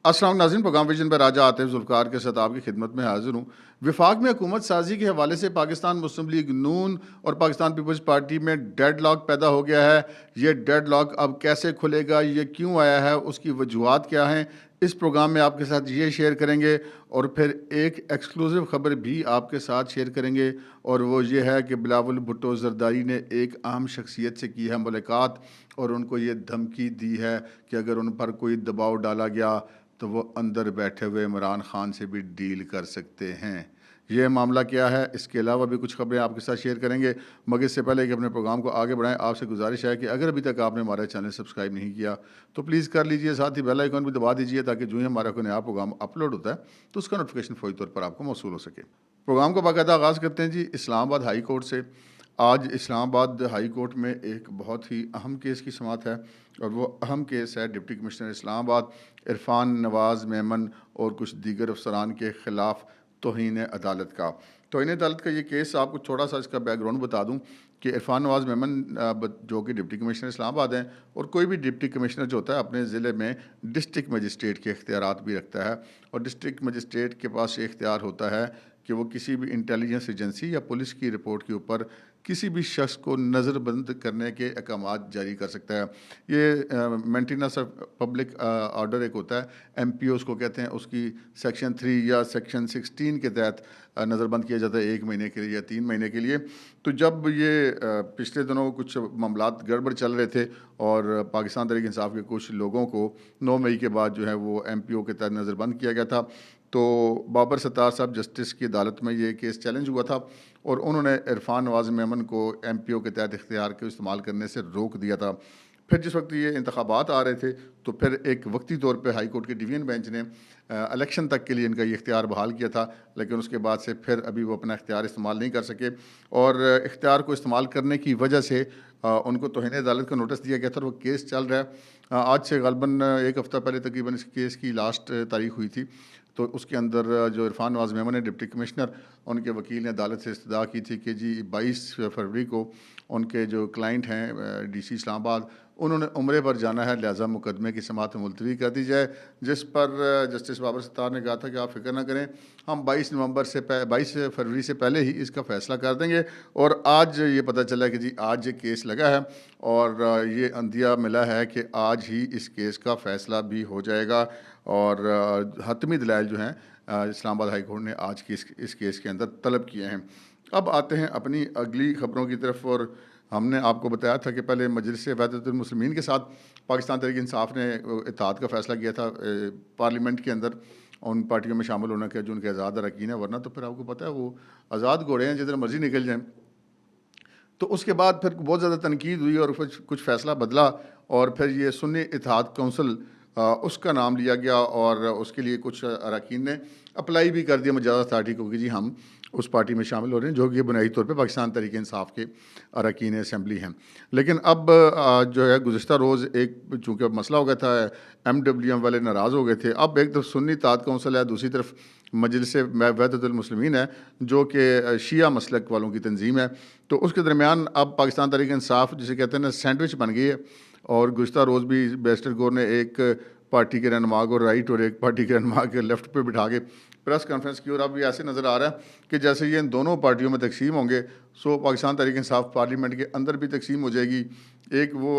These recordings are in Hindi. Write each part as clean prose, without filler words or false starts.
अस्सलाम नाज़रीन, प्रोग्राम विजन पर राजा आतिफ ज़ुल्फ़िकार के साथ आपकी खिदमत में हाज़िर हूँ। विफाक में हुकूमत साजी के हवाले से पाकिस्तान मुस्लिम लीग नून और पाकिस्तान पीपल्स पार्टी में डेडलॉक पैदा हो गया है। ये डेडलॉक अब कैसे खुलेगा, ये क्यों आया है, उसकी वजूहात क्या हैं, इस प्रोग्राम में आपके साथ ये शेयर करेंगे। और फिर एक एक्सक्लूसिव ख़बर भी आपके साथ शेयर करेंगे, और वो ये है कि बिलावल भुट्टो ज़रदारी ने एक अहम शख्सियत से की है मुलाकात, और उनको ये धमकी दी है कि अगर उन पर कोई दबाव डाला गया तो वो अंदर बैठे हुए इमरान खान से भी डील कर सकते हैं। ये मामला क्या है, इसके अलावा भी कुछ खबरें आपके साथ शेयर करेंगे। मगर इससे पहले कि अपने प्रोग्राम को आगे बढ़ाएं, आपसे गुजारिश है कि अगर अभी तक आपने हमारा चैनल सब्सक्राइब नहीं किया तो प्लीज़ कर लीजिए, साथ ही बेल आइकन भी दबा दीजिए ताकि जो ही हमारा कोई नया प्रोग्राम अपलोड होता है तो उसका नोटिफिकेशन फौरी तौर पर आपको मौसूल हो सके। प्रोग्राम को बाकायदा आगाज़ करते हैं जी इस्लामाबाद हाई कोर्ट से। आज इस्लामाबाद हाई कोर्ट में एक बहुत ही अहम केस की समाअत है, और वो अहम केस है डिप्टी कमिश्नर इस्लामाबाद इरफान नवाज़ मेमन और कुछ दीगर अफसरान के ख़िलाफ़ तौहीन अदालत का। तौहीन अदालत का ये केस, आपको थोड़ा सा इसका बैकग्राउंड बता दूं कि इरफान नवाज़ मेमन जो कि डिप्टी कमिश्नर इस्लामाबाद हैं, और कोई भी डिप्टी कमिश्नर जो होता है अपने ज़िले में डिस्ट्रिक्ट मजिस्ट्रेट के इख्तियारात भी रखता है, और डिस्ट्रिक्ट मजिस्ट्रेट के पास ये इख्तियार होता है कि वो किसी भी इंटेलिजेंस एजेंसी या पुलिस की रिपोर्ट के ऊपर किसी भी शख्स को नज़रबंद करने के अहकामात जारी कर सकता है। ये मेंटेनेंस ऑफ पब्लिक ऑर्डर एक होता है, MPO उसको कहते हैं, उसकी सेक्शन 3 या सेक्शन 16 के तहत नज़रबंद किया जाता है 1 महीने के लिए या 3 महीने के लिए। तो जब ये पिछले दिनों कुछ मामलात गड़बड़ चल रहे थे और पाकिस्तान तहरीक इंसाफ के कुछ लोगों को 9 मई के बाद जो है वो MPO के तहत नज़रबंद किया गया था, तो बाबर सत्तार साहब जस्टिस की अदालत में ये केस चैलेंज हुआ था, और उन्होंने इरफान नवाज़ मेमन को MPO के तहत इख्तियार को इस्तेमाल करने से रोक दिया था। फिर जिस वक्त ये इंतखाबात आ रहे थे तो फिर एक वक्ती तौर पे हाई कोर्ट के डिवीज़न बेंच ने इलेक्शन तक के लिए इनका ये इख्तियार बहाल किया था, लेकिन उसके बाद से फिर अभी वो अपना इख्तियार इस्तेमाल नहीं कर सके, और इख्तियार को इस्तेमाल करने की वजह से उनको तौहीन अदालत का नोटिस दिया गया था, और वो केस चल रहा है। आज से ग़ालिबन एक हफ़्ता पहले तकरीबन इस केस की लास्ट तारीख हुई थी, तो उसके अंदर जो इरफान नवाज़ मेमन है डिप्टी कमिश्नर, उनके वकील ने अदालत से इस्तदा की थी कि जी 22 फरवरी को उनके जो क्लाइंट हैं DC इस्लामाबाद, उन्होंने उम्रे पर जाना है, लिहाजा मुकदमे की समाअत मुलतवी कर दी जाए। जिस पर जस्टिस बाबर सत्तार ने कहा था कि आप फिक्र ना करें, हम 22 फरवरी से पहले ही इसका फ़ैसला कर देंगे। और आज ये पता चला कि जी आज ये केस लगा है, और ये अंदिया मिला है कि आज ही इस केस का फ़ैसला भी हो जाएगा, और हतमी दलाइल जो हैं इस्लामाबाद हाई कोर्ट ने आज की इस केस के अंदर तलब किए हैं। अब आते हैं अपनी अगली खबरों की तरफ, और हमने आपको बताया था कि पहले मजलिस वहदतुल मुस्लिमीन के साथ पाकिस्तान तहरीक इंसाफ ने इत्तेहाद का फ़ैसला किया था पार्लियामेंट के अंदर उन पार्टियों में शामिल होने का जो उनके आज़ाद अरकान है, वरना तो फिर आपको पता है वो आज़ाद घोड़े हैं, जिधर मर्जी निकल जाएँ। तो उसके बाद फिर बहुत ज़्यादा तनकीद हुई और फिर कुछ फ़ैसला बदला, और फिर ये सुन्नी इत्तेहाद कौंसिल उसका नाम लिया गया, और उसके लिए कुछ अरकान ने अप्लाई भी कर दिया मुजाहिद अथॉरिटी को कि जी हम उस पार्टी में शामिल हो रहे हैं, जो कि बुनियादी तौर पे पाकिस्तान तहरीक इंसाफ के अरकान असम्बली हैं। लेकिन अब जो है गुज़िश्ता रोज़ एक चूँकि मसला हो गया था, MWM वाले नाराज़ हो गए थे। अब एक तरफ सुन्नी इत्तेहाद कौंसिल है, दूसरी तरफ मजलिस वहदतुल मुस्लिमीन है जो कि शिया मसलक वालों की तंजीम है। तो उसके दरमियान अब पाकिस्तान तहरीक इंसाफ जिसे कहते हैं ना सैंडविच बन गई है, और गुज़िश्ता रोज़ भी बैरिस्टर गौर ने एक पार्टी के रहनुमा को राइट और एक पार्टी के रहनुमा के लेफ़्ट पे बिठा के प्रेस कॉन्फ्रेंस की, और अब ये ऐसे नज़र आ रहा है कि जैसे ये इन दोनों पार्टियों में तकसीम होंगे, सो पाकिस्तान तहरीक इंसाफ पार्लियामेंट के अंदर भी तकसीम हो जाएगी। एक वो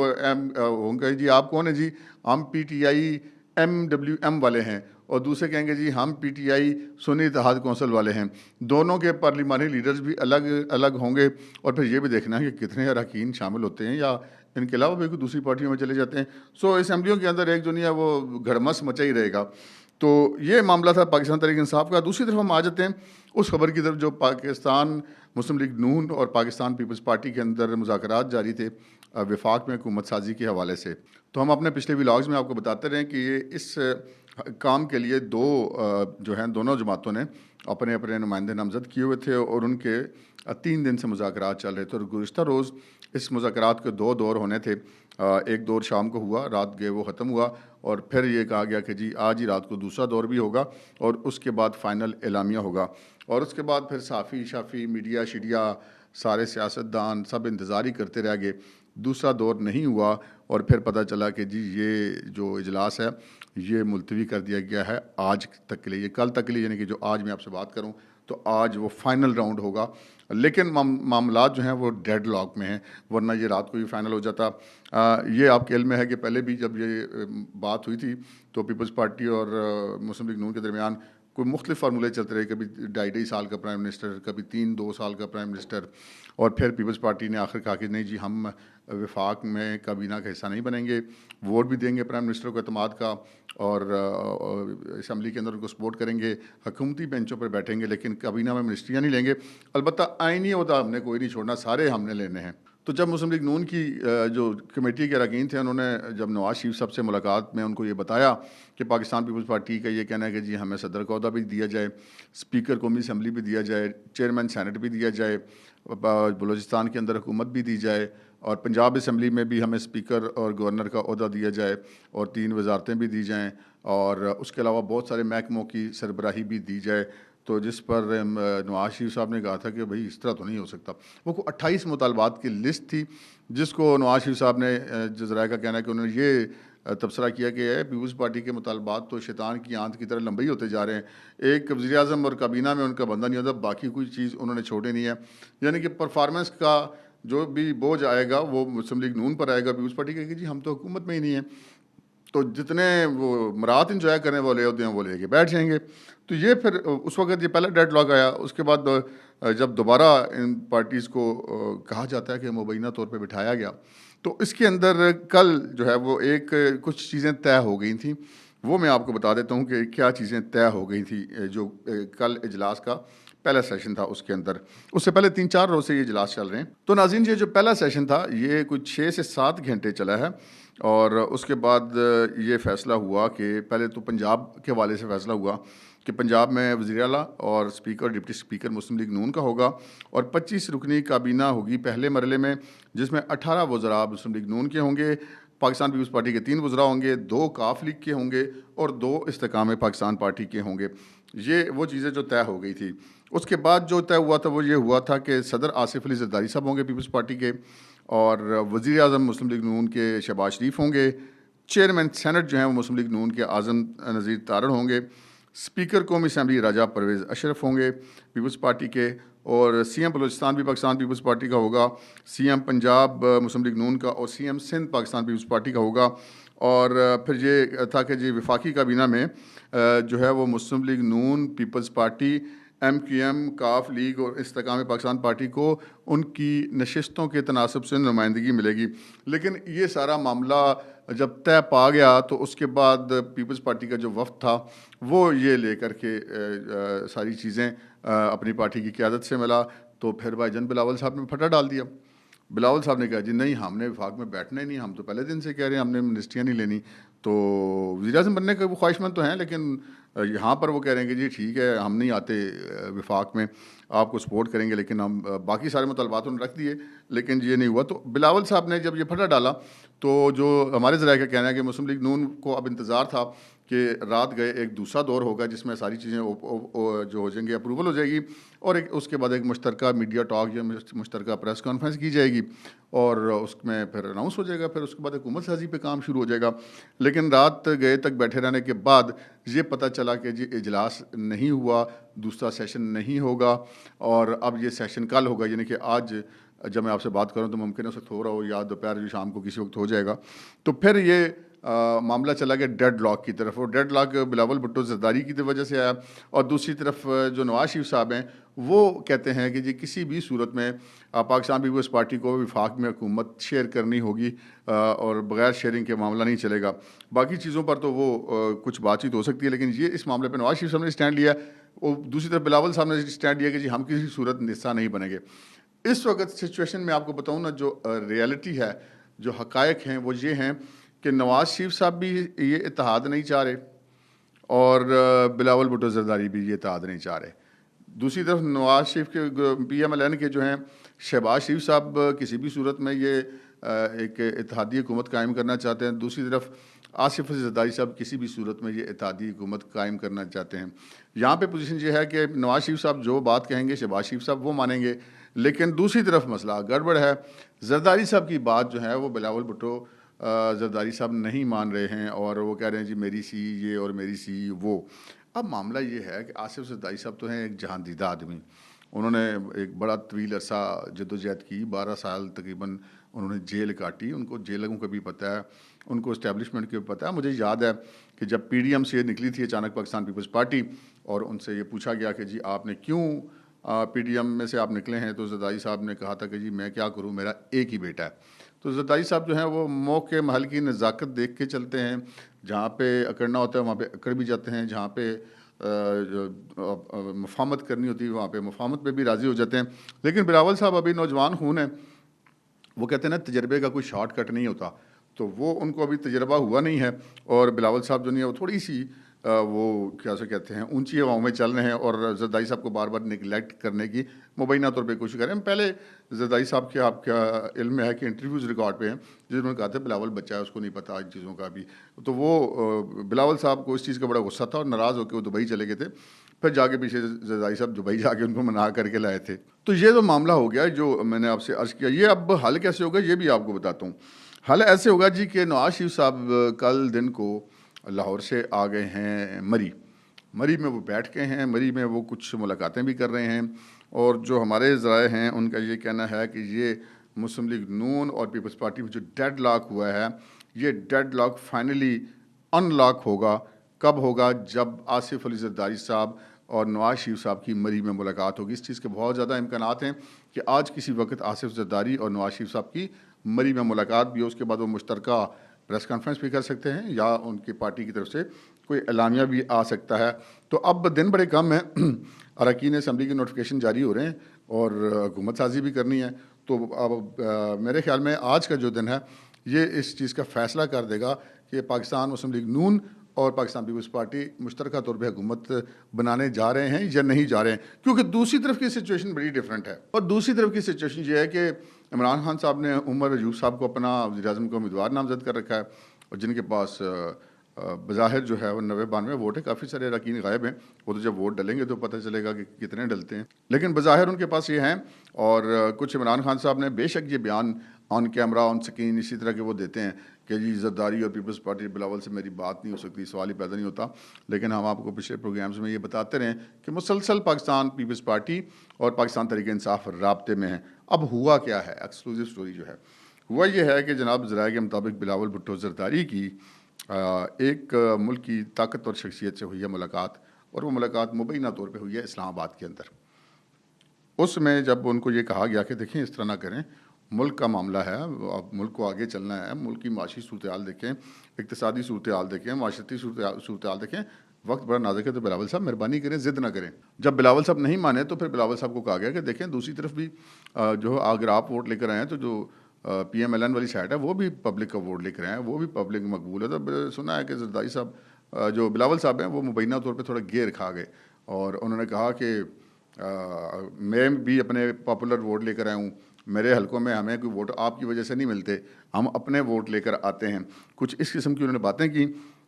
होंगे जी आप कौन है जी, हम PTI MWM वाले हैं, और दूसरे कहेंगे जी हम PTI सुन्नी इत्तेहाद कौंसिल वाले हैं। दोनों के पार्लिमानी लीडर्स भी अलग अलग होंगे, और फिर ये भी देखना है कि कितने अरकान शामिल होते हैं या इनके अलावा भी कोई दूसरी पार्टियों में चले जाते हैं। सो असम्बलियों के अंदर एक जो नहीं है वो घड़मस मचा ही रहेगा। तो ये मामला था पाकिस्तान तहरीक इंसाफ का। दूसरी तरफ हम आ जाते हैं उस खबर की तरफ जो पाकिस्तान मुस्लिम लीग नून और पाकिस्तान पीपल्स पार्टी के अंदर मुज़ाकरात जारी थे विफाक में हुकूमत साजी के हवाले से। तो हम अपने पिछले व्लॉग्स में आपको बताते रहे कि ये इस काम के लिए जो हैं दोनों जमातों ने अपने अपने नुमाइंदे नामज़द किए हुए थे, और उनके 3 दिन से मुज़ाकरात चल रहे थे, और गुज़िश्ता रोज़ इस मुज़ाकरात के 2 दौर होने थे। एक दौर शाम को हुआ, रात गए वो ख़त्म हुआ, और फिर ये कहा गया कि जी आज ही रात को दूसरा दौर भी होगा, और उसके बाद फ़ाइनल एलामिया होगा, और उसके बाद फिर साफ़ी शाफ़ी मीडिया शीडिया सारे सियासतदान सब इंतज़ार ही करते रह गए दूसरा दौर नहीं हुआ और फिर पता चला कि जी ये जो इजलास है ये मुलतवी कर दिया गया है आज तक के लिए, ये कल तक के लिए, यानी कि जो आज मैं आपसे बात करूं तो आज वो फाइनल राउंड होगा। लेकिन मामलात जो हैं वो डेड लॉक में हैं, वरना ये रात को ही फाइनल हो जाता। ये आपके इल्म में है कि पहले भी जब ये बात हुई थी तो पीपल्स पार्टी और मुस्लिम लीग नून के दरमियान कोई मुख्तलिफ फार्मूले चलते रहे, कभी 2.5 साल का प्राइम मिनिस्टर, कभी 3-2 साल का प्राइम मिनिस्टर, और फिर पीपल्स पार्टी ने आखिर कहा कि नहीं जी हम वफाक में काबीना का हिस्सा नहीं बनेंगे, वोट भी देंगे प्राइम मिनिस्टर को एतमाद का और असम्बली के अंदर उनको सपोर्ट करेंगे, हुकूमती बेंचों पर बैठेंगे लेकिन काबीना में मिनिस्ट्रियाँ नहीं लेंगे। अलबत्ता आइनी ओहदा हमने कोई नहीं छोड़ना, सारे हमने लेने हैं। तो जब मुस्लिम लीग नून की जो कमेटी के अरकान थे, उन्होंने जब नवाज शरीफ साहब से मुलाकात में उनको ये बताया कि पाकिस्तान पीपल्स पार्टी का ये कहना है कि जी हमें सदर का ओहदा भी दिया जाए, स्पीकर कौमी असम्बली भी दिया जाए, चेयरमैन सैनेट भी दिया जाए, बलूचिस्तान के अंदर हुकूमत भी दी जाए और पंजाब असम्बली में भी हमें स्पीकर और गवर्नर का ओहदा दिया जाए और 3 वजारतें भी दी जाएँ और उसके अलावा बहुत सारे महकमों की सरबराही भी दी जाए। तो जिस पर नवाज शरीफ साहब ने कहा था कि भाई इस तरह तो नहीं हो सकता। वो 28 मुतालबात की लिस्ट थी जिसको नवाज शरीफ साहब ने जज़राए का कहना है कि उन्होंने ये तबसरा किया कि पीपल्स पार्टी के मुतालबात तो शैतान की आंत की तरह लंबे ही होते जा रहे हैं। एक वज़ीर आज़म और काबीना में उनका बंदा नहीं होता, बाकी कोई चीज़ उन्होंने छोड़ी नहीं है। यानी कि परफॉर्मेंस का जो भी बोझ आएगा वो मुस्लिम लीग नून पर आएगा, पीपल्स पार्टी कहेगी जी हम तो हुकूमत में ही नहीं है, तो जितने वो मरात इंजॉय करने वाले होते हैं वो लेके बैठ जाएंगे। तो ये फिर उस वक्त ये पहला डेड लॉक आया। उसके बाद जब दोबारा इन पार्टीज़ को कहा जाता है कि मुबैना तौर पे बिठाया गया, तो इसके अंदर कल जो है वो एक कुछ चीज़ें तय हो गई थी। वो मैं आपको बता देता हूँ कि क्या चीज़ें तय हो गई थी। जो कल इजलास का पहला सेशन था उसके अंदर, उससे पहले 3-4 रोज़ से ये इजलास चल रहे हैं। तो नाज़रीन ये जो पहला सेशन था ये कुछ 6 से 7 घंटे चला है और उसके बाद ये फ़ैसला हुआ कि पहले तो पंजाब के हवाले से फ़ैसला हुआ कि पंजाब में वज़ीर आला और स्पीकर डिप्टी स्पीकर मुस्लिम लीग नून का होगा और 25 रुकनी काबीना होगी पहले मरले में, जिसमें 18 वज़रा मुस्लिम लीग नून के होंगे, पाकिस्तान पीपल्स पार्टी के 3 वज़रा होंगे, 2 काफ लीग के होंगे और 2 इस्तेकाम पाकिस्तान पार्टी के होंगे। ये वो चीज़ें जो तय हो गई थी। उसके बाद जो तय हुआ था वो ये हुआ था कि सदर आसिफ अली ज़रदारी साहब होंगे पीपल्स पार्टी के और वज़ीर आज़म मुस्लिम लीग नून के शहबाज शरीफ होंगे, चेयरमैन सैनेट जो हैं वो मुस्लिम लीग नून के आज़म नज़ीर तारड़ होंगे, स्पीकर कौमी असम्बली राजा परवेज़ अशरफ होंगे पीपल्स पार्टी के और सीएम बलूचिस्तान भी पाकिस्तान पीपल्स पार्टी का होगा, सीएम पंजाब मुस्लिम लीग नून का और सीएम सिंध पाकिस्तान पीपल्स पार्टी का होगा। और फिर ये था कि जी वफाकी काबीना में जो है वो मुस्लिम लीग नून, पीपल्स पार्टी, MQM, काफ लीग और इस्तेकाम पाकिस्तान पार्टी को उनकी नशिस्तों के तनासब से नुमाइंदगी मिलेगी। लेकिन ये सारा मामला जब तय पा गया तो उसके बाद पीपल्स पार्टी का जो वफ्द था वो ये लेकर के सारी चीज़ें अपनी पार्टी की क़यादत से मिला। तो फिर भाईजान बिलावल साहब ने फटा डाल दिया। बिलावल साहब ने कहा जी नहीं हमने वफाक में बैठना ही नहीं, हम तो पहले दिन से कह रहे हैं हमने मिनिस्ट्रियाँ नहीं लेनी। तो वज़ीर आज़म बनने के वो ख्वाहिशमंद तो हैं लेकिन यहाँ पर वो कह रहे हैं कि जी ठीक है हम नहीं आते वफाक में, आपको सपोर्ट करेंगे लेकिन हम बाकी सारे मुतालबात उन्होंने रख दिए लेकिन ये नहीं हुआ। तो बिलावल साहब ने जब ये फटा डाला तो जो हमारे ज़राए का कहना है कि मुस्लिम लीग नून को अब इंतज़ार था कि रात गए एक दूसरा दौर होगा जिसमें सारी चीज़ें जो हो जाएंगी अप्रूवल हो जाएगी और एक उसके बाद एक मुश्तरका मीडिया टॉक या मुश्तरका प्रेस कॉन्फ्रेंस की जाएगी और उसमें फिर अनाउंस हो जाएगा, फिर उसके बाद हुकूमत साजी पे काम शुरू हो जाएगा। लेकिन रात गए तक बैठे रहने के बाद ये पता चला कि जी इजलास नहीं हुआ, दूसरा सेशन नहीं होगा और अब ये सेशन कल होगा, यानी कि आज जब मैं आपसे बात करूं तो मुमकिन है उस वक्त हो रहा हो या दोपहर शाम को किसी वक्त हो जाएगा। तो फिर ये मामला चला गया डेड लॉक की तरफ और डेड लॉक बिलावल भुट्टो ज़रदारी की वजह से आया और दूसरी तरफ जो नवाज शरीफ साहब हैं वो कहते हैं कि जी किसी भी सूरत में पाकिस्तान पीपल्स पार्टी को वफाक में हुकूमत शेयर करनी होगी और बगैर शेयरिंग के मामला नहीं चलेगा। बाकी चीज़ों पर तो वो कुछ बातचीत हो सकती है लेकिन ये इस मामले पर नवाज शरीफ साहब ने स्टैंड लिया और दूसरी तरफ बिलावल साहब ने स्टैंड लिया कि जी हम किसी सूरत में हिस्सा नहीं बनेंगे। इस वक्त सिचुएशन में आपको बताऊँ ना जो रियलिटी है, जो हकायक हैं वो ये हैं कि नवाज शरीफ साहब भी ये इत्तेहाद नहीं चाह रहे और बिलावल भुट्टो ज़रदारी भी ये इत्तेहाद नहीं चाह रहे। दूसरी तरफ नवाज शरीफ के PMLN के जो हैं शहबाज शरीफ साहब किसी भी सूरत में ये एक इत्तेहादी हुकूमत कायम करना चाहते हैं। दूसरी तरफ आसिफ अली ज़रदारी साहब किसी भी सूरत में ये इत्तेहादी हुकूमत कायम करना चाहते हैं। यहाँ पे पोजीशन ये है कि नवाज शरीफ साहब जो बात कहेंगे शहबाज शरीफ साहब वो मानेंगे, लेकिन दूसरी तरफ मसला गड़बड़ है। जरदारी साहब की बात जो है वो बिलावल भुट्टो जरदारी साहब नहीं मान रहे हैं और वो कह रहे हैं जी मेरी सी ये और मेरी सी वो। अब मामला ये है कि आसिफ जरदारी साहब तो हैं एक जहांदीदा आदमी। उन्होंने एक बड़ा तवील अरसा जद्दोजहद की, 12 साल तकरीबन उन्होंने जेल काटी। उनको जेलों का भी पता है, उनको इस्टेब्लिशमेंट का भी पता है। मुझे याद है कि जब PDM से निकली थी अचानक पाकिस्तान पीपल्स पार्टी और उनसे ये पूछा गया कि जी आपने क्यों PDM में से आप निकले हैं, तो जरदारी साहब ने कहा था कि जी मैं क्या करूं, मेरा एक ही बेटा है। तो जरदारी साहब जो हैं वो मौके महल की नज़ाकत देख के चलते हैं। जहाँ पे अकड़ना होता है वहाँ पे अकड़ भी जाते हैं, जहाँ पे मुफाहमत करनी होती है वहाँ पे मुफाहमत पे भी राज़ी हो जाते हैं। लेकिन बिलावल साहब अभी नौजवान खून है, वो कहते हैं ना तजर्बे का कोई शॉर्टकट नहीं होता, तो वो उनको अभी तजर्बा हुआ नहीं है। और बिलावल साहब जो नहीं है वो थोड़ी सी वो क्या से कहते हैं ऊंची हवाओं में चल रहे हैं और जरदारी साहब को बार बार निगलेक्ट करने की मुबैना तौर पे कोशिश करें। पहले जरदारी साहब के आपका इल्म में है कि इंटरव्यूज़ रिकॉर्ड पे हैं जिन्होंने कहा था बिलावल बच्चा है, उसको नहीं पता इन चीज़ों का भी। तो वो बिलावल साहब को इस चीज़ का बड़ा गुस्सा था और नाराज़ होकर वो दुबई चले गए थे। फिर जाके पीछे जरदारी साहब दुबई जाके उनको मना करके लाए थे। तो ये तो मामला हो गया जो मैंने आपसे अर्ज़ किया। ये अब हल कैसे होगा ये भी आपको बताता हूँ। हल ऐसे होगा जी कि नवाज शरीफ साहब कल दिन को लाहौर से आ गए हैं मरी में वो बैठ के हैं। मरी में वो कुछ मुलाकातें भी कर रहे हैं और जो हमारे ज़राए हैं उनका ये कहना है कि ये मुस्लिम लीग नून और पीपल्स पार्टी में जो डेड लॉक हुआ है, ये डेड लॉक फाइनली अनलॉक होगा। कब होगा? जब आसिफ अली जरदारी साहब और नवाज शरीफ साहब की मरी में मुलाकात होगी। इस चीज़ के बहुत ज़्यादा इम्कानात हैं कि आज किसी वक्त आसिफ जरदारी और नवाज शरीफ साहब की मरी में मुलाकात भी हो, उसके बाद वो मुश्तरका प्रेस कॉन्फ्रेंस भी कर सकते हैं या उनकी पार्टी की तरफ से कोई एलानिया भी आ सकता है। तो अब दिन बड़े कम हैं, अरकान असम्बली के नोटिफिकेशन जारी हो रहे हैं और हुकूमत साजी भी करनी है। तो अब मेरे ख्याल में आज का जो दिन है ये इस चीज़ का फ़ैसला कर देगा कि पाकिस्तान मुस्लिम लीग नून और पाकिस्तान पीपल्स पार्टी मुश्तरका तौर पे हुकूमत बनाने जा रहे हैं या नहीं जा रहे हैं। क्योंकि दूसरी तरफ की सिचुएशन बड़ी डिफरेंट है और दूसरी तरफ की सिचुएशन ये है कि इमरान खान साहब ने उमर अयूब साहब को अपना वज़ीर-ए-आज़म का उम्मीदवार नामजद कर रखा है और जिनके पास बज़ाहिर जो है वो 90-92 वोट है। काफ़ी सारे अरकान गायब हैं, वो तो जब वोट डलेंगे तो पता चलेगा कि कितने डलते हैं, लेकिन बज़ाहिर उनके पास ये हैं। और कुछ इमरान खान साहब ने बेशक ये बयान ऑन कैमरा ऑन स्क्रीन इसी तरह के वो देते हैं कि जी जरदारी और पीपल्स पार्टी बिलावल से मेरी बात नहीं हो सकती, सवाल ही पैदा नहीं होता। लेकिन हम आपको पिछले प्रोग्राम्स में ये बताते रहे कि मुसलसल पाकिस्तान पीपल्स पार्टी और पाकिस्तान तहरीक-ए-इंसाफ राब्ते में है। अब हुआ क्या है? एक्सक्लूसिव स्टोरी जो है हुआ ये है कि जनाब ज़राए के मुताबिक बिलावल भुट्टो जरदारी की एक मुल्क की ताकतवर शख्सियत से हुई है मुलाकात और वो मुलाकात मुबैना तौर पे हुई है इस्लामाबाद के अंदर। उसमें जब उनको ये कहा गया कि देखें इस तरह ना करें, मुल्क का मामला है, अब मुल्क को आगे चलना है, मुल्क की माशी सूरत-ए-हाल देखें, इक़्तिसादी सूरत-ए-हाल देखें, माशरती सूरत-ए-हाल देखें, वक्त बड़ा नाजुक है। तो बिलावल साहब मेहरबानी करें, ज़िद ना करें। जब बिलावल साहब नहीं माने तो फिर बिलावल साहब को कहा गया कि देखें दूसरी तरफ भी जो अगर आप वोट लेकर आए हैं तो जो PMLN वाली साइड है वो भी पब्लिक का वोट लेकर आए हैं, वो भी पब्लिक मकबूल है। तो सुना है कि जरदारी साहब जो बिलावल साहब हैं वो मुबैना तौर पे थोड़ा गेर खा गए और उन्होंने कहा कि मैं भी अपने पॉपुलर वोट लेकर आया हूँ, मेरे हलकों में हमें कोई वोट आपकी वजह से नहीं मिलते, हम अपने वोट लेकर आते हैं। कुछ इस किस्म की उन्होंने बातें की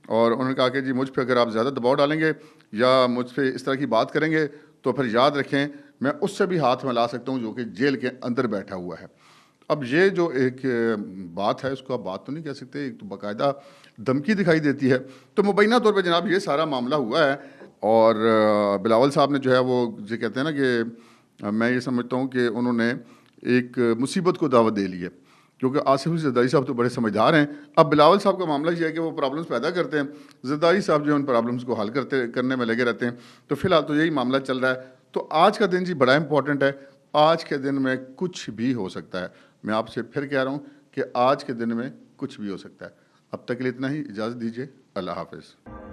और उन्होंने कहा कि जी मुझ पे अगर आप ज़्यादा दबाव डालेंगे या मुझ पे इस तरह की बात करेंगे तो फिर याद रखें मैं उससे भी हाथ मिला सकता हूँ जो कि जेल के अंदर बैठा हुआ है। अब ये जो एक बात है उसको आप बात तो नहीं कह सकते, एक तो बाकायदा धमकी दिखाई देती है। तो मुबैना तौर पे जनाब ये सारा मामला हुआ है और बिलावल साहब ने जो है वो ये कहते हैं ना कि मैं ये समझता हूँ कि उन्होंने एक मुसीबत को दावत दे ली है क्योंकि आसिफ जरदारी साहब तो बड़े समझदार हैं। अब बिलावल साहब का मामला ये है कि वो प्रॉब्लम्स पैदा करते हैं, जरदारी साहब जो है उन प्रॉब्लम्स को हल करने में लगे रहते हैं। तो फिलहाल तो यही मामला चल रहा है। तो आज का दिन जी बड़ा इंपॉर्टेंट है, आज के दिन में कुछ भी हो सकता है। मैं आपसे फिर कह रहा हूँ कि आज के दिन में कुछ भी हो सकता है। अब तक के लिए इतना ही, इजाज़त दीजिए, अल्लाह हाफ़िज़।